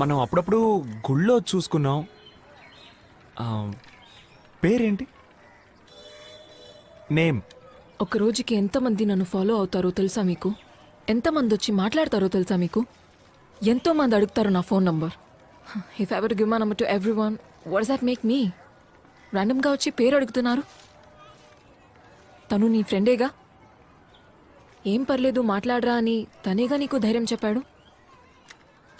మనం అప్పుడప్పుడు గుళ్ళో చూసుకున్నాం. పేరేంటి? నేమ్? ఒక రోజుకి ఎంతమంది నన్ను ఫాలో అవుతారో తెలుసా మీకు? ఎంతమంది వచ్చి మాట్లాడతారో తెలుసా మీకు? ఎంతో మంది అడుగుతారు నా phone number. If ever give my number to everyone, what does that make me? ర్యాండమ్గా వచ్చి పేరు అడుగుతున్నారు. తను నీ ఫ్రెండేగా, ఏం పర్లేదు మాట్లాడరా అని తనేగా నీకు ధైర్యం చెప్పాడు.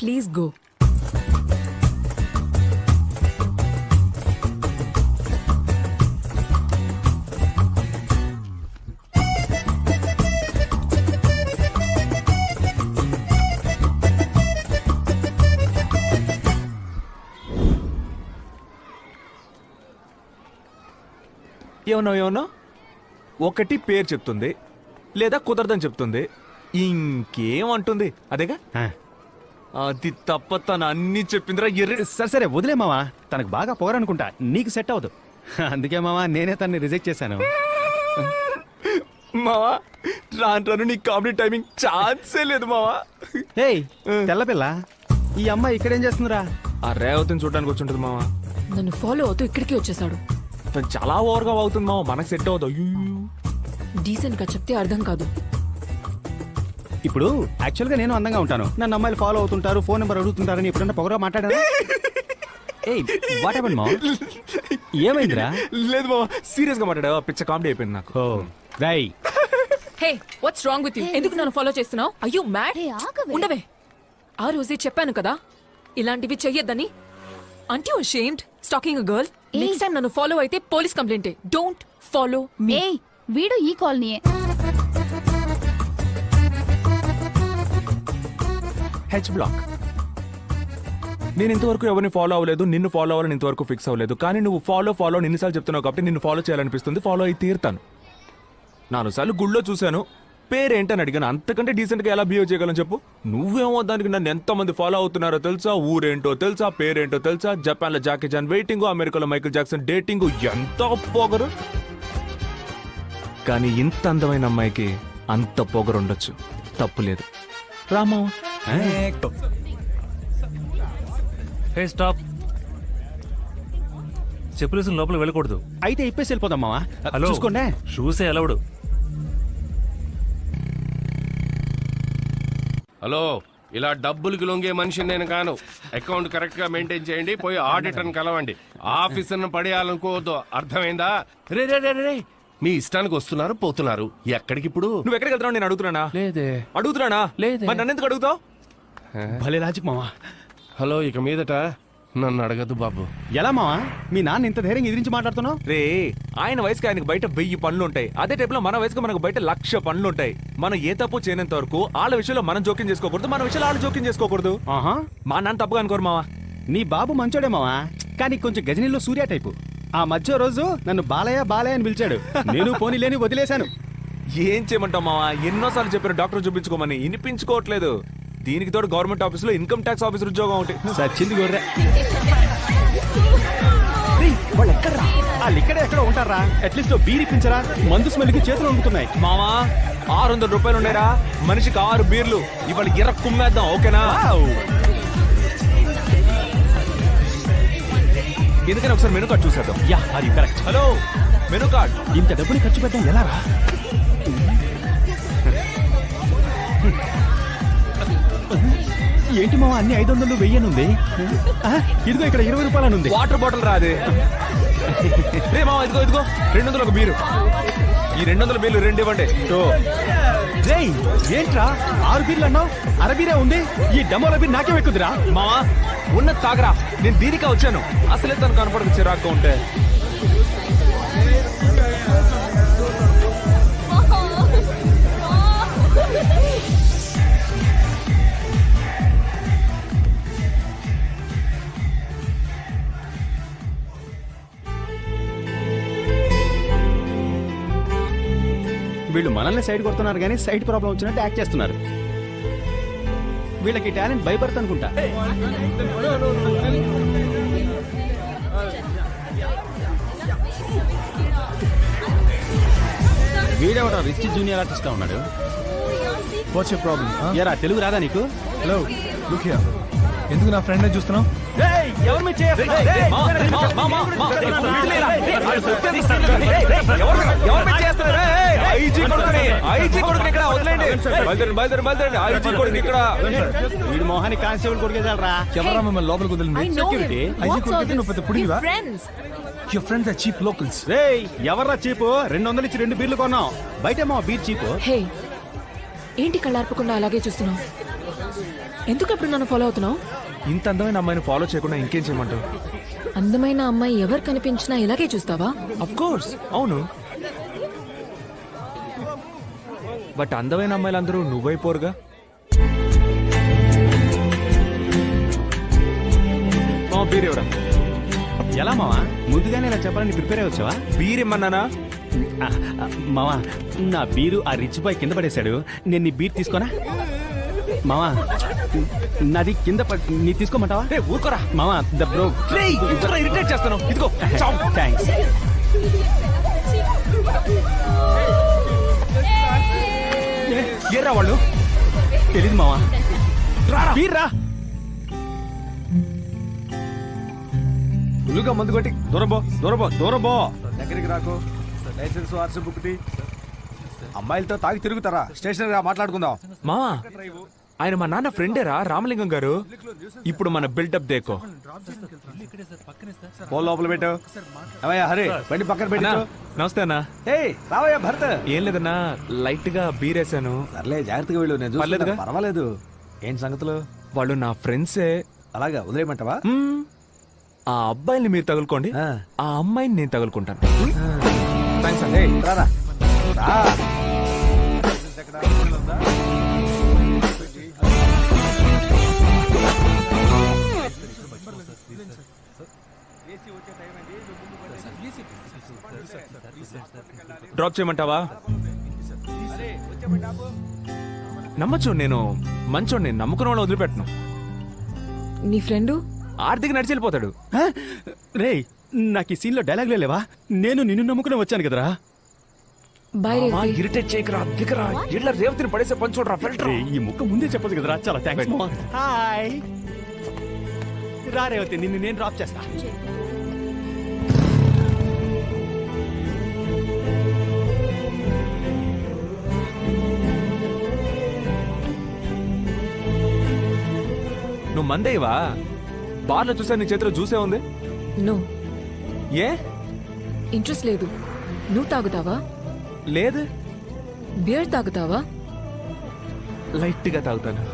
Please go. ఏమన్నా ఒకటి పేరు చెప్తుంది, లేదా కుదరదని చెప్తుంది, ఇంకేమంటుంది? అదేగా. అది తప్ప తను అన్ని చెప్పిందిరా. సరే సరే వదిలే మావా, తనకు బాగా పోరనుకుంటా, నీకు సెట్ అవ్వదు. అందుకే మావా నేనే తనని రిజెక్ట్ చేశాను. మావా రాను నీ కామెడీ టైమింగ్ ఛాన్సే లేదు మావా. ఏయ్ తెల్లపిల్ల, ఈ అమ్మాయి ఇక్కడేం చేస్తుందిరా? ఆ రేవతిని చూడడానికి వచ్చి మావా. నన్ను ఫాలో అవుతూ ఇక్కడికి వచ్చేసాడు. తను చాలా ఓవర్గా అవుతుంది మావా, మనకు సెట్ అవ్వదు. డీసెంట్ గా చెప్తే అర్థం కాదు. ఇప్పుడు యాక్చువల్ గా నేను అందంగా ఉంటాను, నన్ను అమ్మాయిలు ఫాలో అవుతుంటారు, ఫోన్ నెంబర్ అడుగుతుంటారని ఎప్పుడన్నా పొగరా మాట్లాడాను? ఏయ్ వాట్ హ్యాపెండ్ మావా? ఏమైందిరా? లేదు మావా, సీరియస్ గా మాట్లాడావా? పిచ్చ కామెడీ అయిపోయింది నాకు. ఓ రై. Hey what's wrong with you? ఎందుకు నన్ను ఫాలో చేస్తున్నావు? అయ్యో యు మ్యాడ్? ఉండవే, ఆ రోజే చెప్పాను కదా ఇలాంటివి చెయ్యొద్దని. అంటే you ashamed stalking a girl? Next time నన్ను ఫాలో అయితే police complaint. Don't follow me. ఏయ్ వీడు ఈ కాలనీయే. H black. నేను ఇంతవరకు ఎవరిని ఫాలో అవ్వలేదు, నిన్ను ఫాలో అవ్వాలని ఇంతవరకు ఫిక్స్ అవ్వలేదు. కానీ నువ్వు ఫాలో ఎన్నిసార్లు చెప్తున్నావు కాబట్టి నిన్ను ఫాలో చేయాలనిపిస్తుంది, ఫాలో అయి తీరుతాను. 4 సార్లు గుళ్ళో చూశాను, పేరేంటని అడిగాను. అంతకంటే డీసెంట్గా ఎలా బిహేవ్ చేయగలను చెప్పు? నువ్వేమో దానికి నన్ను ఎంతమంది ఫాలో అవుతున్నారో తెలుసా, ఊరేంటో తెలుసా, పేరేంటో తెలుసా, జపాన్లో జాకీ చాన్ వెయిటింగ్, అమెరికాలో మైకిల్ జాక్సన్ డేటింగ్, ఎంత పొగరు. కానీ ఇంత అందమైన అమ్మాయికి అంత పొగరు ఉండొచ్చు, తప్పులేదు. రామా హే స్టాప్. చెప్పులేసిన లోపల వెళ్ళకూడదు. అయితే ఇప్పేసి వెళ్ళిపోదాం మావా. హలో చూసుకోండి, షూసే అలవడు. హలో, ఇలా డబ్బులకి లొంగే మనిషి నేను కాను. అకౌంట్ కరెక్ట్ గా మెయింటైన్ చేయండి, పోయి ఆడిటర్ కలవండి. ఆఫీసర్ను పడేయాలనుకోవద్దు, అర్థమైందా? రే రే రే రే, మీ ఇష్టానికి వస్తున్నారు పోతున్నారు. ఎక్కడికి ఇప్పుడు? నువ్వు ఎక్కడికి వెళ్తున్నావు? నేను అడుగుతున్నానా? లేదే. అడుగుతున్నానా? లేదే. మరి నన్ను ఎందుకు అడుగుతావు? భలే లాజిక్ మావా. హలో, ఇక మీదట నన్ను అడగద్దు బాబు. ఎలా మావా మీ నాన్న ఇంత ధైర్యంగా ఎదిరించి మాట్లాడుతున్నావు? రే, ఆయన వయసుకి ఆయనకు బయట 1000 పనులు ఉంటాయి. అదే టైప్లో మన వయసుకు మనకు బయట 1,00,000 పనులు ఉంటాయి. మనం ఏ తప్పు చేయనంత వరకు వాళ్ళ విషయంలో మనం జోక్యం చేసుకోకూడదు, మన విషయంలో వాళ్ళు జోక్యం చేసుకోకూడదు. ఆహా, మా నాన్న తప్పుగా అనుకోరు మావా. నీ బాబు మంచోడే మావా, కానీ కొంచెం గజనీలో సూర్య టైపు. ఆ మధ్య రోజు నన్ను బాలయ్య బాలయ్య అని పిలిచాడు, నేను పోనీ లేని వదిలేశాను. ఏం చేయమంటావు మావా? ఎన్నోసార్లు చెప్పారు డాక్టర్ చూపించుకోమని, వినిపించుకోవట్లేదు. దీనికి తోడు గవర్నమెంట్ ఆఫీసులో ఇన్కమ్ ట్యాక్స్ ఆఫీసర్ ఉద్యోగం ఒకటి. సచ్చింది గొర్రె. వాళ్ళు ఎక్కడరా? వాళ్ళు ఇక్కడే ఎక్కడ ఉంటారా? అట్లీస్ట్ బీర్ ఇప్పించరా, మందు స్మెల్కి చేతులు వండుతున్నాయి. మావా 600 రూపాయలు ఉండేరా, మనిషికి 6 బీర్లు. ఇవాళ ఎర్ర కుమ్మేద్దాం, ఓకేనా? ఎందుకని ఒకసారి మెనూ కార్డ్ చూసేద్దాం. యా, అది కరెక్ట్. Hello, menu card. ఇంత డబ్బుని ఖర్చు పెట్టడం ఎలా రా? ఏంటి మావా అన్ని 500 1000 ఉంది? ఇదిగో ఇక్కడ 20 రూపాయలు ఉంది. వాటర్ బాటిల్ రాదే? రే మావా, ఇదిగో 200 ఒక బీరు. ఈ 200 బీర్లు 2 ఇవ్వండి. రేయ్ ఏంట్రా 6 బీర్లు అన్నావు, 6 బీరే ఉంది. ఈ డమోల బీర్ నాకేం ఎక్కుదిరా? మావా ఉన్నది తాగరా, నేను దీనికా వచ్చాను. అసలే తను కనపడదు చిరాగ్గా ఉంటే. వీళ్ళు మనల్ని సైడ్ కొడుతున్నారు కానీ సైడ్ ప్రాబ్లం వచ్చినట్టు యాక్ట్ చేస్తున్నారు. వీళ్ళకి టాలెంట్ బై బర్త్ అనుకుంటా. వీడెవడో రిచ్ జూనియర్ ఆర్టిస్ట్ గా ఉన్నాడు. What's your problem? ఎరా తెలుగు రాదా నీకు? Hello, look here. ఎందుకు నా ఫ్రెండ్ చూస్తున్నావు? ఎవరు మీరు చేస్తున్నారు? వీడి మొహాన్ని కానిస్టేబుల్ కొడుకేసారా? ఎవరా మిమ్మల్ని లోపలికి వదిలింది? I know him. Security. What's IG కొడితే all నువ్వు పెద్ద this? పుడిగివా? We're friends. Your friends are cheap locals. రేయ్ ఎవర్రా చీపు? 200 ఇచ్చి 2 బీర్లు కొన్నాం. బయటేమో బీర్ చీపు. హే ఏంటి కళ్ళార్పకుండా అలాగే చూస్తున్నావు? ఎందుకు ఎప్పుడు నన్ను ఫాలో అవుతున్నావు? ఇంత అందమైన అమ్మాయిని ఫాలో చేయకుండా ఇంకేం చేయమంటావు? అందమైన అమ్మాయి ఎవరు కనిపించినా ఇలాగే చూస్తావా? అఫ్ కోర్స్ అవును, బట్ అందమైన అమ్మాయిలందరూ నువ్వైపోరుగా. మా బీరేవరా? ఎలా మావా? ముందుగానే ఇలా చెప్పాలని ప్రిపేర్ అయ్యి వచ్చావా? బీరేమన్నానా? మావా నా బీరు ఆ రిచ్ బాయ్ కింద పడేశాడు. నేను నీ బీర్ తీసుకోనా? మావా నాది కింద నీ తీసుకోమంటావా? ఊరుకోరా మావా ద బ్రో. ఇరిటేట్ చేస్తాను. ఇదిగో థ్యాంక్స్. ఏరా వాళ్ళు? తెలీదు మావా. బీర్ రా. ఫుల్గా మందు కొట్టి దూరబో దగ్గరికి రాకు. లైసెన్స్ ఆర్సీ బుక్ తి. అమ్మాయిలతో తాగి తిరుగుతారా? స్టేషన్ గా మాట్లాడుకుందాం. మావా ఆయన మా నాన్న ఫ్రెండేరా రామలింగం గారు. ఇప్పుడు మన బిల్డప్ దేకో. ఫోన్ లోపల పెట్టు. అవయ్యా హరి బండి పక్కన అన్నా, పెట్టు. నమస్తే అన్నా. ఏయ్ రావయ్యా భరత్. ఏం లేదన్నా, లైట్ గా బీరేశాను. సర్లే జాగ్రత్తగా వెళ్ళు. నేను పర్లేదుగా? చూసుకుంటాను. పర్వాలేదు. ఏంటి సంగతులు? వాళ్ళు నా ఫ్రెండ్సే. అలాగా వదిలేయమంటావా? మ్మ్. ఆ అబ్బాయిని మీరు తగులుకోండి, ఆ. ఆ అమ్మాయిని నేను తగులుకుంటాను. థాంక్స్ అండి. ఏయ్, రారా రా. డ్రాప్ చేయమంటావా? నమ్మచ్చు, నేను మంచోడిని, నమ్ముకున్న వాళ్ళు వదిలిపెట్టను. నీ ఫ్రెండు ఆర్థిక నడిచి వెళ్ళిపోతాడు. రేయ్ నాకు ఈ సీన్ లో డైలాగ్ లేవా? నేను నిన్ను నమ్ముకుని వచ్చాను కదరా. బాయ్ మావా, రేవతి. ఇరిటేట్ చేయకరా, దిగరా. ఇళ్ళ రేవతిని పడేసే పని చూడరా, ఫిల్టర్. రేయ్, ఈ ముక్క ముందే చెప్పదు కదరా. చాలా థ్యాంక్స్ మావా. హాయ్ రా రేవతి, నిన్ను నేను డ్రాప్ చేస్తా. నువ్వు మందేవా? బార్లో చూసా నీ చేతిలో జ్యూసే ఉంది. నో ఏ ఇంట్రెస్ట్ లేదు. నువ్వు తాగుతావా? లేదు, బియర్ తాగుతావా? లైట్ గా తాగుతాను.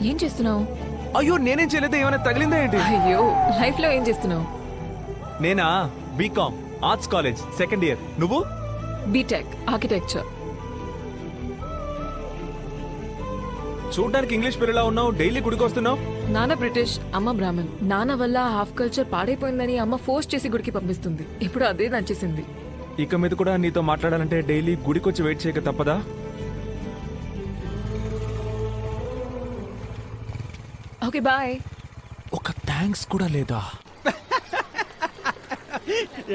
ఏం చేస్తున్నావు? అయ్యో నేనేం చేయలేదు. ఏమైనా తగిలిందా ఏంటి? అయ్యో లైఫ్ లో ఏం చేస్తున్నావు? నేనా BCom arts college second year. నువ్వు? BTech architecture. చూడ్డానికి ఇంగ్లీష్ పిల్లలా ఉన్నావు. డైలీ గుడికి వస్తున్నావు. నాన్న బ్రిటిష్, అమ్మ బ్రాహ్మణ్. నాన్న వల్ల హాఫ్ కల్చర్ పాడైపోయిందని అమ్మ ఫోర్స్ చేసి గుడికి పంపిస్తుంది. ఇప్పుడు అదే నచ్చేసింది. ఇక మీద కూడా నీతో మాట్లాడాలంటే డైలీ గుడికి వచ్చి వెయిట్ చేయక తప్పదా? Okay bye. ఒక థ్యాంక్స్ కూడా లేదా?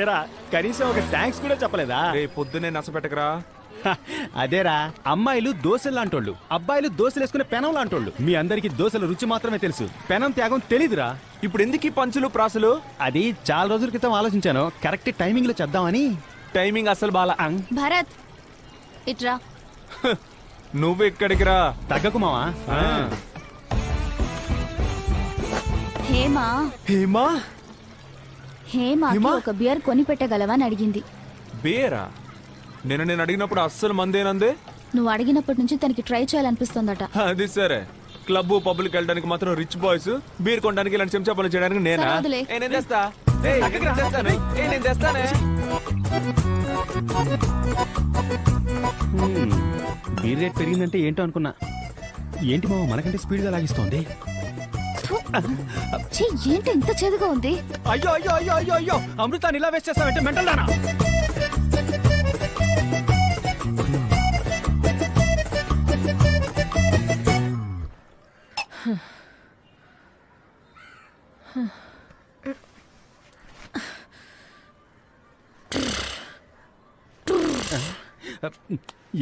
ఏరా కనీసం ఒక థ్యాంక్స్ కూడా చెప్పలేదా? రే పొద్దునే నసపెట్టకరా. అదేరా, అమ్మాయిలు దోశలు లాంటోళ్ళు, అబ్బాయిలు దోశలు వేసుకునే పెనం లాంటోళ్ళు. మీ అందరికి దోశల రుచి మాత్రమే తెలుసు, పెనం త్యాగం తెలీదురా. ఇప్పుడు ఎందుకు ఈ పంచులు ప్రాసులు? అది చాలా రోజుల క్రితం ఆలోచించాను. కరెక్ట్ టైమింగ్ లో చేద్దామని. టైమింగ్ అసలు బాలా. భరత్ ఇట్రా. నువ్వు ఇక్కడికి రా. తగ్గకు మావా. హేమా హేమా హేమాకి హేమా? ఒక బియర్ కొని పెట్టగలవా అని అడిగింది. బేరా? నేను అడిగినప్పుడు అస్సలు మందేనందే. నువ్వు అడిగినప్పటి నుంచి తనకి ట్రై చేయాలనిపిస్తోందట. అది సరే, క్లబ్ పబ్లిక్ వెళ్ళడానికి మాత్రం రిచ్ బాయ్స్, బీర్ కొనడానికి ఇలాంటి చెంచా పనులు చేయడానికి నేనా? సరే, వదిలే. నేను తెస్తా. నేను తెస్తానే. నేను తెస్తానే. బీర్ రేట్ పెరిగిందంటే ఏంటో అనుకున్నా. ఏంటి మావా మనకంటే స్పీడ్ గా లాగిస్తోంది. ఛీ, ఏంటి ఇంత చేదుగా ఉంది? అయ్యో అయ్యో అయ్యో అయ్యో అయ్యో, అమృతాన్ని ఇలా వేస్ట్ చేస్తావంటే మెంటల్ దానా?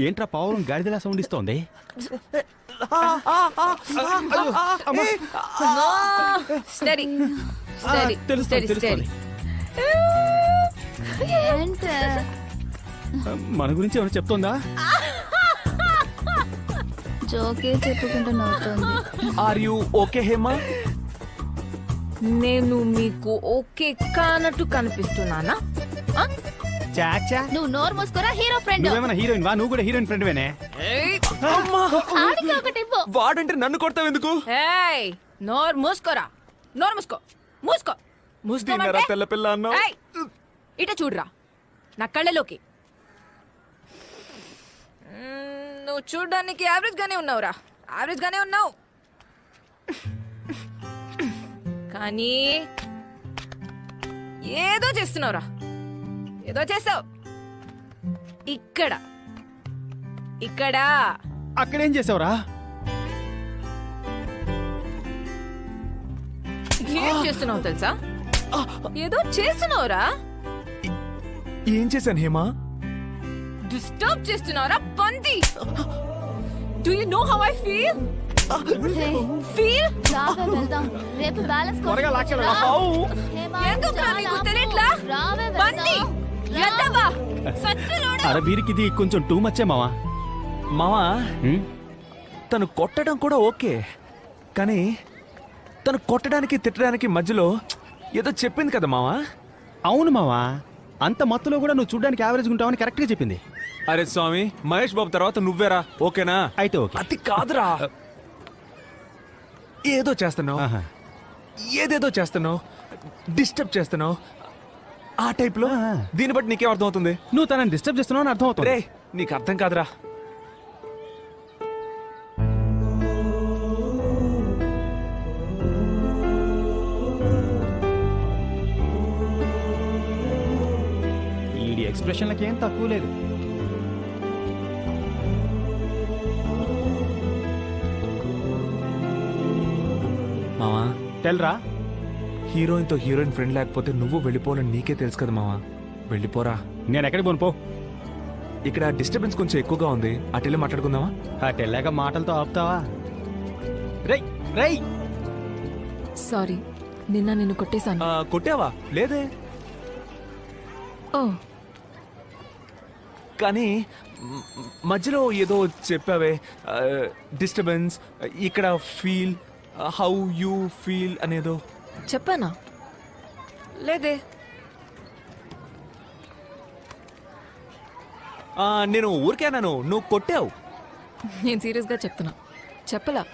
ఏంట్రా పావురం గాడిదలా సౌండ్ ఇస్తోంది? స్టడీ తెలుస్తుంది, తెలుస్తుంది. ఏంట మన గురించి ఏమైనా చెప్తోందా? జోకే చెప్పుకుంటూ నవ్వుతోంది. Are you okay Hema? నేను మీకు ఓకే కానట్టు కనిపిస్తున్నానా? ఆ? చాచా, నువ్వు నోరు మూసుకోరా హీరో ఫ్రెండ్. నువ్వేమైనా హీరోయిన్ వా? నువ్వు కూడా హీరోయిన్ ఫ్రెండ్ వేనే? ఏయ్! ఆడికి ఒకటి ఇవ్వు. వాడంటే నన్ను కొడతావు ఎందుకు? ఏయ్! నోరు మూసుకోరా, నోరు మూసుకో, మూసుకో, తిన్నారా తెల్ల పిల్ల అన్నావు? ఏయ్! ఇట చూడరా నా కళ్ళలోకి. నువ్వు చూడడానికి యావరేజ్ గానే ఉన్నావురా, యావరేజ్ గానే ఉన్నావు. కానీ ఏదో చేస్తున్నావురా, ఏదో చేసావు. ఇక్కడ ఇక్కడ అక్కడేం చేసావురా? ఏం చేస్తున్నావు తెలుసా? ఏదో చేస్తున్నావురా, ఏం చేశాను హేమా? డిస్టర్బ్ చేస్తున్నావురా పంది. Do you know how I feel? Hey, feel రావే వెళ్దాం. రేపు బ్యాలెన్స్ త్వరగా లాక్కెళ్ళు. ఎందుకురా నీకు తెలియట్లా? రావే పంది వెళ్దాం. ఎద్దవా సచ్చినోడా. అరే వీరికి ఇది కొంచెం టూ మచ్చే మావా. మావా, తను కొట్టడం కూడా ఓకే, కానీ తను కొట్టడానికి తిట్టడానికి మధ్యలో ఏదో చెప్పింది కదా మావా. అవును మావా, అంత మత్తులో కూడా నువ్వు చూడడానికి యావరేజ్ ఉంటావని కరెక్ట్ గా చెప్పింది. అరే స్వామి, మహేష్ బాబు తర్వాత నువ్వేరా, ఓకేనా? అయితే ఓకే. అది కాదురా, ఏదో చేస్తున్నావు, ఆహా. ఏదేదో చేస్తున్నావు, డిస్టర్బ్ చేస్తున్నావు ఆ టైప్ లో. ఆ. దీన్ని బట్టి నీకేం అర్థం అవుతుంది? నువ్వు తనని డిస్టర్బ్ చేస్తున్నావు అని అర్థం అవుతుంది. రే, నీకు అర్థం కాదురా. ఈ ఎక్స్ప్రెషన్లకి ఏం తక్కువ లేదు. మావా, తెల్రా, హీరోయిన్ తో హీరోయిన్ ఫ్రెండ్ లేకపోతే నువ్వు వెళ్ళిపోవాలని నీకే తెలుసు కదా మావా. వెళ్ళిపోరా. నేను ఎక్కడికి పోను పో. ఇక్కడ డిస్టర్బెన్స్ కొంచెం ఎక్కువగా ఉంది, అటెళ్ళి మాట్లాడుకుందామా? అటు వెళ్ళాక మాటలతో ఆపుతావా? రై రై సారీ, నిన్న నిన్ను కొట్టేశాను. కొట్టావా? లేదే. ఓ, కానీ మధ్యలో ఏదో చెప్పావే, డిస్టర్బెన్స్, ఇక్కడ ఫీల్, హౌ యూ ఫీల్ అనేదో. చెప్పానా? లేదే. నేను ఊరికేనాను, నువ్వు కొట్టావు. నేను సీరియస్గా చెప్తున్నా, చెప్పలా.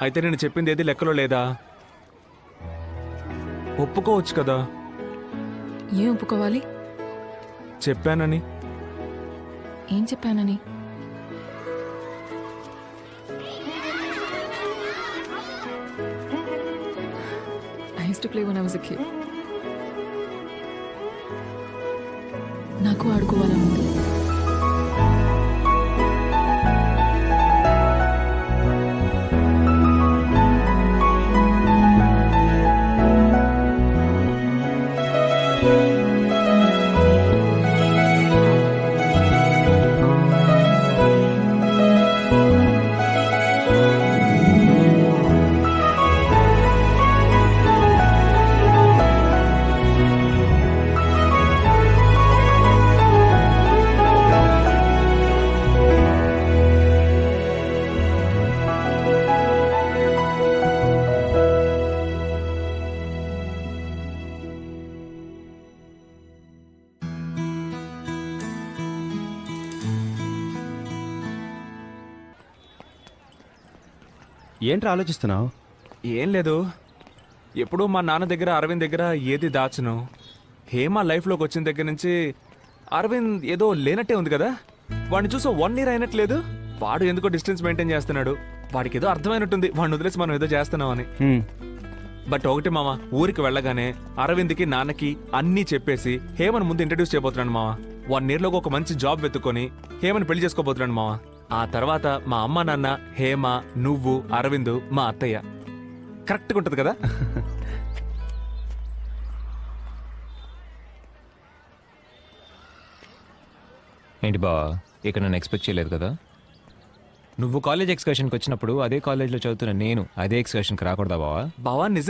అయితే నేను చెప్పింది ఏది లెక్కలో లేదా? ఒప్పుకోవచ్చు కదా. ఏం ఒప్పుకోవాలి? చెప్పానని. ఏం చెప్పానని? I used to play when I was a kid. నాకు ఆడుకోవాలని ఉంది. ఏంట్రా ఆలోచిస్తున్నావు? ఏం లేదు, ఎప్పుడూ మా నాన్న దగ్గర అరవింద్ దగ్గర ఏది దాచను. హేమ లైఫ్లోకి వచ్చిన దగ్గర నుంచి అరవింద్ ఏదో లేనట్టే ఉంది కదా. వాడిని చూసో 1 year అయినట్లేదు. వాడు ఎందుకో డిస్టెన్స్ మెయింటైన్ చేస్తున్నాడు. వాడికి ఏదో అర్థమైనట్టుంది వాడిని వదిలేసి మనం ఏదో చేస్తున్నామని. బట్ ఒకటి మామ, ఊరికి వెళ్ళగానే అరవింద్కి నాన్నకి అన్నీ చెప్పేసి హేమను ముందు ఇంట్రడ్యూస్ చేయబోతున్నాను మామ. 1 year లోకి ఒక మంచి జాబ్ వెతుక్కొని హేమను పెళ్లి చేసుకోబోతున్నాను మామ. ఆ తర్వాత మా అమ్మ నాన్న, హేమ, నువ్వు, అరవింద్, మా అత్తయ్య. కరెక్ట్గా ఉంటుంది కదా? ఏంటి బా ఇక్కడ నన్ను ఎక్స్పెక్ట్ చేయలేదు కదా. నువ్వు కాలేజ్ ఎక్స్కర్షన్కి వచ్చినప్పుడు అదే కాలేజ్లో చదువుతున్న నేను అదే ఎక్స్కర్షన్కి రాకూడదా బావా? బావా నిజం